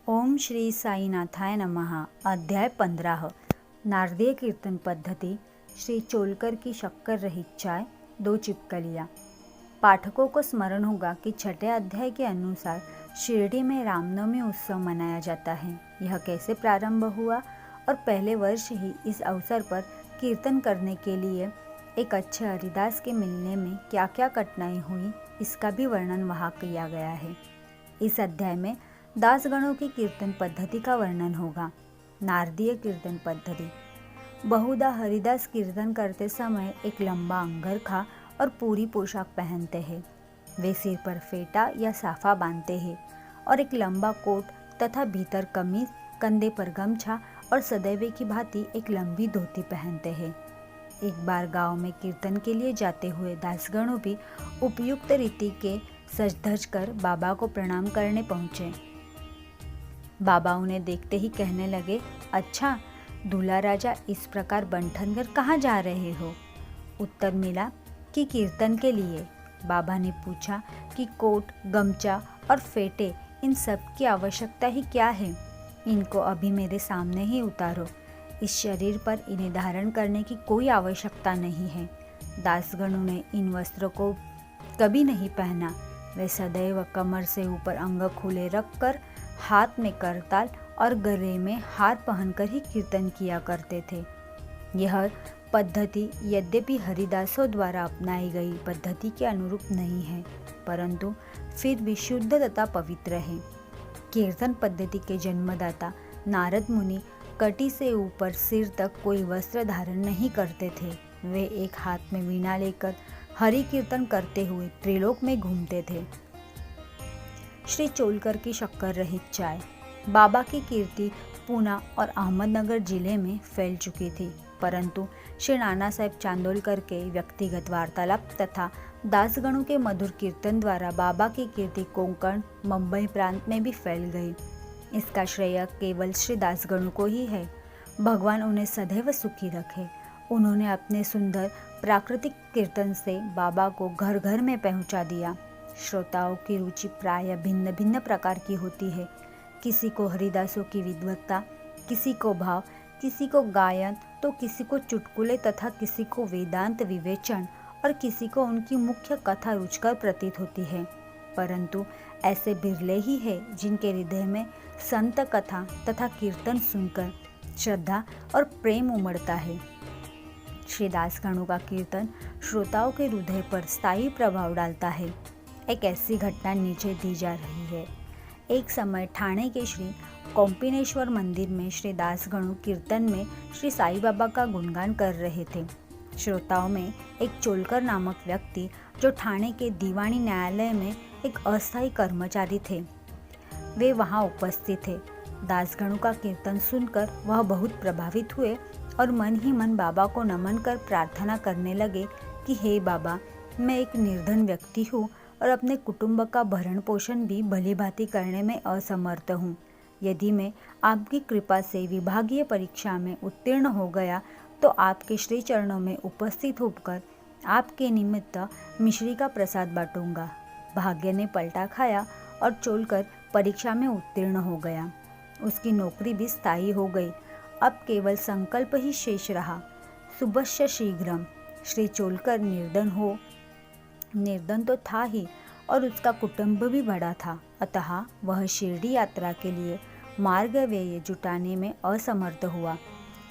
ओम श्री साईनाथाय नमः। अध्याय 15। नारदीय कीर्तन पद्धति। श्री चोलकर की शक्कर रहित चाय, 2 चिपकलियाँ। पाठकों को स्मरण होगा कि छठे अध्याय के अनुसार शिरडी में रामनवमी उत्सव मनाया जाता है। यह कैसे प्रारंभ हुआ और पहले वर्ष ही इस अवसर पर कीर्तन करने के लिए एक अच्छे हरिदास के मिलने में क्या क्या कठिनाई हुई, इसका भी वर्णन वहाँ किया गया है। इस अध्याय में दासगणों की कीर्तन पद्धति का वर्णन होगा। नारदीय कीर्तन पद्धति। बहुधा हरिदास कीर्तन करते समय एक लंबा अंगरखा और पूरी पोशाक पहनते हैं। वे सिर पर फेटा या साफा बांधते हैं और एक लंबा कोट तथा भीतर कमीज, कंधे पर गमछा और सदैव की भांति एक लंबी धोती पहनते हैं। एक बार गांव में कीर्तन के लिए जाते हुए दासगणों भी उपयुक्त रीति के सज धज कर बाबा को प्रणाम करने पहुँचे। बाबा उन्हें देखते ही कहने लगे, अच्छा दूल्हा राजा, इस प्रकार बंठन कर कहाँ जा रहे हो? उत्तर मिला कि कीर्तन के लिए। बाबा ने पूछा कि कोट, गमछा और फेटे, इन सब की आवश्यकता ही क्या है? इनको अभी मेरे सामने ही उतारो। इस शरीर पर इन्हें धारण करने की कोई आवश्यकता नहीं है। दासगणों ने इन वस्त्रों को कभी नहीं पहना। वे सदैव कमर से ऊपर अंग खुले रखकर हाथ में करताल और गले में हार पहनकर ही कीर्तन किया करते थे। यह पद्धति यद्यपि हरिदासों द्वारा अपनाई गई पद्धति के अनुरूप नहीं है, परंतु फिर भी शुद्ध तथा पवित्र है। कीर्तन पद्धति के जन्मदाता नारद मुनि कटी से ऊपर सिर तक कोई वस्त्र धारण नहीं करते थे। वे एक हाथ में वीणा लेकर हरि कीर्तन करते हुए त्रिलोक में घूमते थे। श्री चोलकर की शक्कर रहित चाय। बाबा की कीर्ति पूना और अहमदनगर जिले में फैल चुकी थी, परंतु श्री नाना साहेब चांदोलकर के व्यक्तिगत वार्तालाप तथा दासगणों के मधुर कीर्तन द्वारा बाबा की कीर्ति कोंकण, मुंबई प्रांत में भी फैल गई। इसका श्रेय केवल श्री दासगणों को ही है। भगवान उन्हें सदैव सुखी रखे। उन्होंने अपने सुंदर प्राकृतिक कीर्तन से बाबा को घर घर में पहुंचा दिया। श्रोताओं की रुचि प्राय भिन्न भिन्न प्रकार की होती है। किसी को हरिदासों की विद्वत्ता, किसी को भाव, किसी को गायन, तो किसी को चुटकुले तथा किसी को वेदांत विवेचन और किसी को उनकी मुख्य कथा रुचकर प्रतीत होती है। परंतु ऐसे बिरले ही है जिनके हृदय में संत कथा तथा कीर्तन सुनकर श्रद्धा और प्रेम उमड़ता है। श्री दासगणों का कीर्तन श्रोताओं के हृदय पर स्थायी प्रभाव डालता है। एक ऐसी घटना नीचे दी जा रही है। एक समय ठाणे के श्री कोम्पिनेश्वर मंदिर में श्री दासगणों कीर्तन में श्री साईं बाबा का गुणगान कर रहे थे। श्रोताओं में एक चोलकर नामक व्यक्ति, जो ठाणे के दीवानी न्यायालय में एक अस्थायी कर्मचारी थे, वे वहां उपस्थित थे। दासगणों का कीर्तन सुनकर वह बहुत प्रभावित हुए और मन ही मन बाबा को नमन कर प्रार्थना करने लगे कि हे बाबा, मैं एक निर्धन व्यक्ति हूँ और अपने कुटुंब का भरण पोषण भी भली भांति करने में असमर्थ हूँ। यदि मैं आपकी कृपा से विभागीय परीक्षा में उत्तीर्ण हो गया तो आपके श्री चरणों में उपस्थित होकर आपके निमित्त मिश्री का प्रसाद बांटूंगा। भाग्य ने पलटा खाया और चोलकर परीक्षा में उत्तीर्ण हो गया। उसकी नौकरी भी स्थायी हो गई। अब केवल संकल्प ही शेष रहा। सुबश्य शीघ्रम। श्री चोलकर निर्धन तो था ही और उसका कुटुंब भी बड़ा था, अतः वह शिरडी यात्रा के लिए मार्ग व्यय जुटाने में असमर्थ हुआ।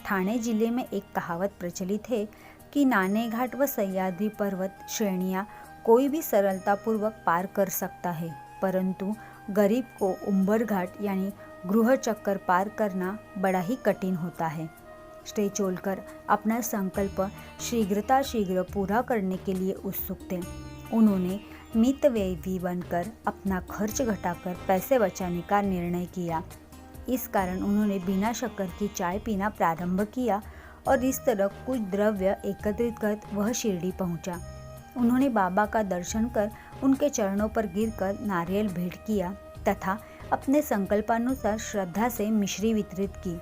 ठाणे जिले में एक कहावत प्रचलित है कि नाने घाट व सह्याद्री पर्वत श्रेणियाँ कोई भी सरलतापूर्वक पार कर सकता है, परंतु गरीब को उंबर घाट यानी गृह चक्कर पार करना बड़ा ही कठिन होता है। श्री चोलकर अपना संकल्प शीघ्र पूरा करने के लिए उत्सुक थे। उन्होंने मितव्ययी बनकर अपना खर्च घटाकर पैसे बचाने का निर्णय किया। इस कारण उन्होंने बिना शक्कर की चाय पीना प्रारंभ किया और इस तरह कुछ द्रव्य एकत्रित कर वह शिरडी पहुंचा। उन्होंने बाबा का दर्शन कर उनके चरणों पर गिरकर नारियल भेंट किया तथा अपने संकल्पानुसार श्रद्धा से मिश्री वितरित की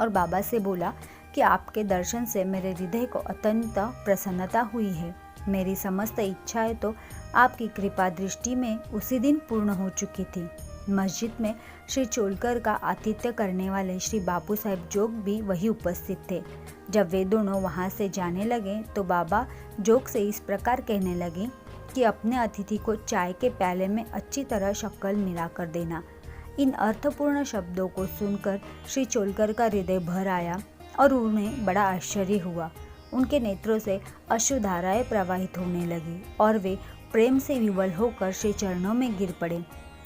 और बाबा से बोला कि आपके दर्शन से मेरे हृदय को अत्यंत प्रसन्नता हुई है। मेरी समस्त इच्छाएं तो आपकी कृपा दृष्टि में उसी दिन पूर्ण हो चुकी थी। मस्जिद में श्री चोलकर का आतिथ्य करने वाले श्री बापू साहेब जोग भी वही उपस्थित थे। जब वे दोनों वहाँ से जाने लगे तो बाबा जोग से इस प्रकार कहने लगे कि अपने अतिथि को चाय के प्याले में अच्छी तरह शक्कर मिलाकर देना। इन अर्थपूर्ण शब्दों को सुनकर श्री चोलकर का हृदय भर आया और उन्हें बड़ा आश्चर्य हुआ। उनके नेत्रों से अश्रुधाराएं प्रवाहित होने लगी और वे प्रेम से विवल होकर श्री चरणों में गिर पड़े।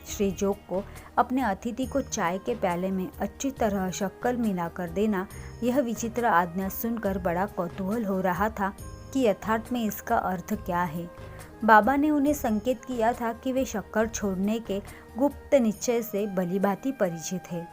श्री जोग को अपने अतिथि को चाय के प्याले में अच्छी तरह शक्कर मिलाकर देना, यह विचित्र आज्ञा सुनकर बड़ा कौतूहल हो रहा था कि यथार्थ में इसका अर्थ क्या है। बाबा ने उन्हें संकेत किया था कि वे शक्कर छोड़ने के गुप्त निश्चय से भलीभांति परिचित है।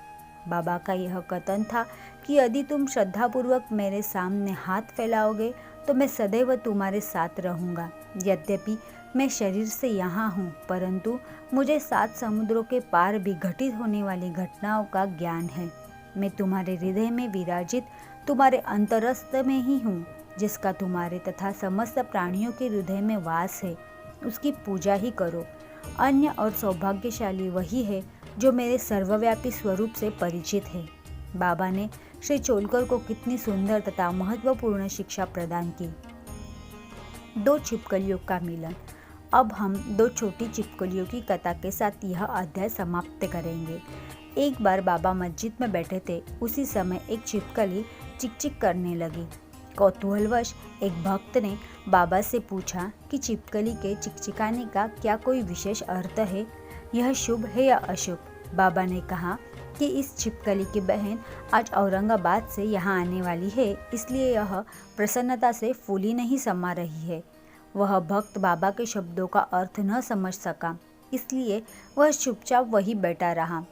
बाबा का यह कथन था कि यदि तुम श्रद्धापूर्वक मेरे सामने हाथ फैलाओगे तो मैं सदैव तुम्हारे साथ रहूँगा। यद्यपि मैं शरीर से यहाँ हूँ, परंतु मुझे 7 समुद्रों के पार भी घटित होने वाली घटनाओं का ज्ञान है। मैं तुम्हारे हृदय में विराजित तुम्हारे अंतरस्थ में ही हूँ, जिसका तुम्हारे तथा समस्त प्राणियों के हृदय में वास है। उसकी पूजा ही करो। अन्य और सौभाग्यशाली वही है जो मेरे सर्वव्यापी स्वरूप से परिचित है। बाबा ने श्री चोलकर को कितनी सुंदर तथा महत्वपूर्ण शिक्षा प्रदान की। 2 छिपकलियों का मिलन। अब हम 2 छोटी छिपकलियों की कथा के साथ यह अध्याय समाप्त करेंगे। एक बार बाबा मस्जिद में बैठे थे। उसी समय एक छिपकली चिकचिक करने लगी। कौतूहलवश एक भक्त ने बाबा से पूछा कि छिपकली के चिकचिकाने का क्या कोई विशेष अर्थ है, यह शुभ है या अशुभ। बाबा ने कहा कि इस छिपकली की बहन आज औरंगाबाद से यहाँ आने वाली है, इसलिए यह प्रसन्नता से फूली नहीं समा रही है। वह भक्त बाबा के शब्दों का अर्थ न समझ सका, इसलिए वह चुपचाप वही बैठा रहा।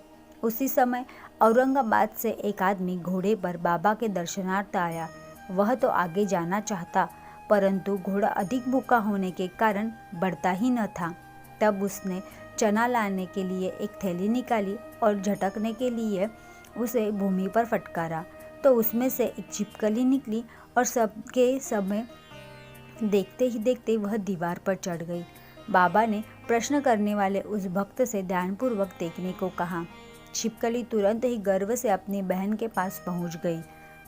उसी समय औरंगाबाद से एक आदमी घोड़े पर बाबा के दर्शनार्थ आया। वह तो आगे जाना चाहता, परंतु घोड़ा अधिक भूखा होने के कारण बढ़ता ही न था। तब उसने चना लाने के लिए एक थैली निकाली और झटकने के लिए उसे भूमि पर फटकारा, तो उसमें से एक छिपकली निकली और सबके समय देखते ही देखते वह दीवार पर चढ़ गई। बाबा ने प्रश्न करने वाले उस भक्त से ध्यानपूर्वक देखने को कहा। छिपकली तुरंत ही गर्व से अपनी बहन के पास पहुंच गई।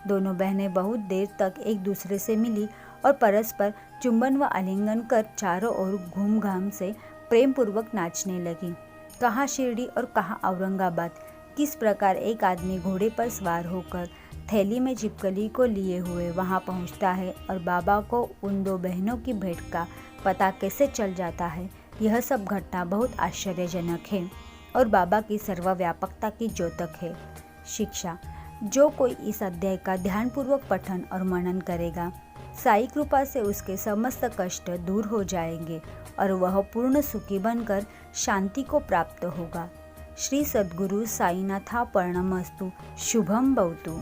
दोनों बहनें बहुत देर तक एक दूसरे से मिली और परस्पर चुंबन व आलिंगन कर चारों ओर घूम घाम से प्रेम पूर्वक नाचने लगी। कहाँ शिरडी और कहाँ औरंगाबाद। किस प्रकार एक आदमी घोड़े पर सवार होकर थैली में छिपकली को लिए हुए वहाँ पहुँचता है और बाबा को उन 2 बहनों की भेंट का पता कैसे चल जाता है, यह सब घटना बहुत आश्चर्यजनक है और बाबा की सर्वव्यापकता की द्योतक है। शिक्षा। जो कोई इस अध्याय का ध्यानपूर्वक पठन और मनन करेगा, साई कृपा से उसके समस्त कष्ट दूर हो जाएंगे और वह पूर्ण सुखी बनकर शांति को प्राप्त होगा। श्री सद्गुरु साईनाथार्पणमस्तु। शुभम भवतु।